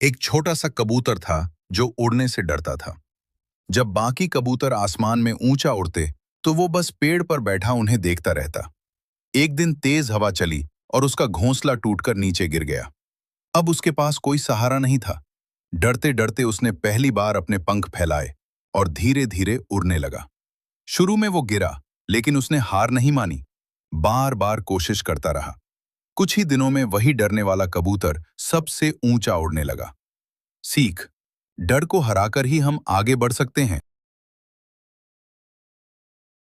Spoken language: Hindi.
एक छोटा सा कबूतर था जो उड़ने से डरता था। जब बाकी कबूतर आसमान में ऊंचा उड़ते तो वो बस पेड़ पर बैठा उन्हें देखता रहता। एक दिन तेज हवा चली और उसका घोंसला टूटकर नीचे गिर गया। अब उसके पास कोई सहारा नहीं था। डरते डरते उसने पहली बार अपने पंख फैलाए और धीरे धीरे उड़ने लगा। शुरू में वो गिरा, लेकिन उसने हार नहीं मानी। बार बार कोशिश करता रहा। कुछ ही दिनों में वही डरने वाला कबूतर सबसे ऊंचा उड़ने लगा। सीख: डर को हराकर ही हम आगे बढ़ सकते हैं।